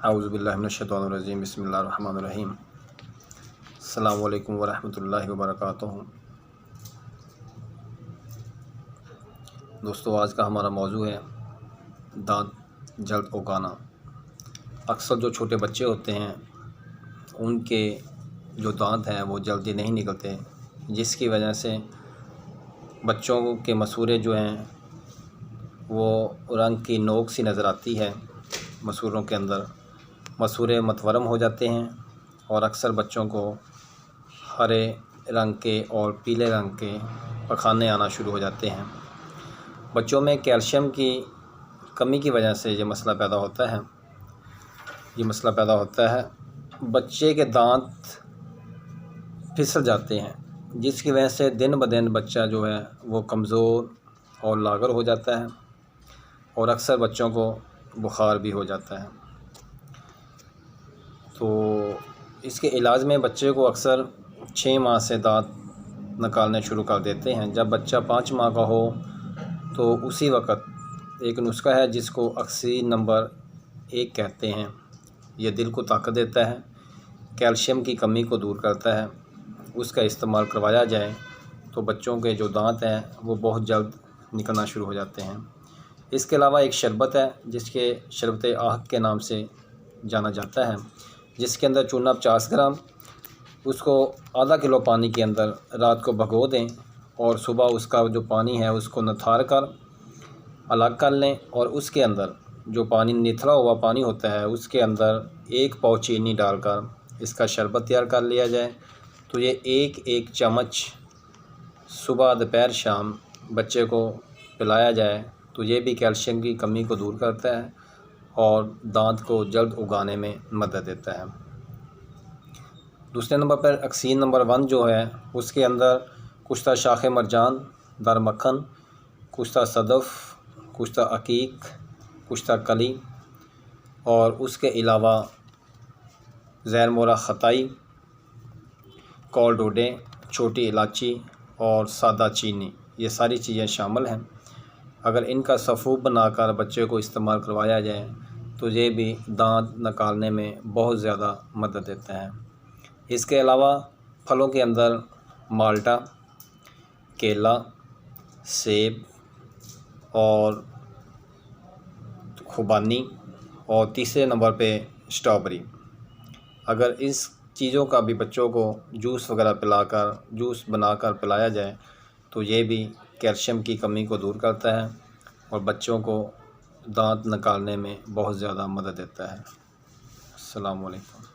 औज़ुबिल्लाहि मिनश्शैतानिर्रजीम बिस्मिल्लाहिर्रहमानिर्रहीम। अस्सलामु अलैकुम वरहमतुल्लाहि वबरकातुहू। दोस्तों, आज का हमारा मौजू है दांत जल्द उगाना। अक्सर जो छोटे बच्चे होते हैं उनके जो दांत हैं वो जल्दी नहीं निकलते, जिसकी वजह से बच्चों के मसूड़े जो हैं वो रंग की नोक सी नज़र आती है। मसूड़ों के अंदर मसूड़े मतवरम हो जाते हैं और अक्सर बच्चों को हरे रंग के और पीले रंग के पखाने आना शुरू हो जाते हैं। बच्चों में कैल्शियम की कमी की वजह से ये मसला पैदा होता है। बच्चे के दांत फिसल जाते हैं, जिसकी वजह से दिन ब दिन बच्चा जो है वो कमज़ोर और लागर हो जाता है और अक्सर बच्चों को बुखार भी हो जाता है। तो इसके इलाज में बच्चे को अक्सर 6 माह से दांत निकालने शुरू कर देते हैं। जब बच्चा 5 माह का हो तो उसी वक़्त एक नुस्खा है जिसको ऑक्सी नंबर 1 कहते हैं। ये दिल को ताकत देता है, कैल्शियम की कमी को दूर करता है। उसका इस्तेमाल करवाया जाए तो बच्चों के जो दांत हैं वो बहुत जल्द निकलना शुरू हो जाते हैं। इसके अलावा एक शरबत है जिसके शरबत आहक के नाम से जाना जाता है, जिसके अंदर चूना 50 ग्राम, उसको आधा किलो पानी के अंदर रात को भिगो दें और सुबह उसका जो पानी है उसको नथार कर अलग कर लें और उसके अंदर जो पानी निथरा हुआ पानी होता है उसके अंदर 1 पाव चीनी डालकर इसका शरबत तैयार कर लिया जाए। तो ये एक चम्मच सुबह दोपहर शाम बच्चे को पिलाया जाए तो ये भी कैल्शियम की कमी को दूर करता है और दांत को जल्द उगाने में मदद देता है। दूसरे नंबर पर ऑक्सी नंबर 1 जो है उसके अंदर कुश्ता शाख़ मरजान, दर मक्खन, कुश्ता सदफ़, कुश्ता अकीक, कुश्ता कली और उसके अलावा ज़ैर मोरा ख़ताई, कॉल डोडे, छोटी इलायची और सादा चीनी, ये सारी चीज़ें शामिल हैं। अगर इनका सफ़ूब बनाकर बच्चे को इस्तेमाल करवाया जाए तो ये भी दांत निकालने में बहुत ज़्यादा मदद देता है। इसके अलावा फलों के अंदर माल्टा, केला, सेब और खुबानी और तीसरे नंबर पे स्ट्रॉबेरी, अगर इस चीज़ों का भी बच्चों को जूस बनाकर पिलाया जाए तो ये भी कैल्शियम की कमी को दूर करता है और बच्चों को दांत निकालने में बहुत ज़्यादा मदद देता है। अस्सलामु अलैकुम।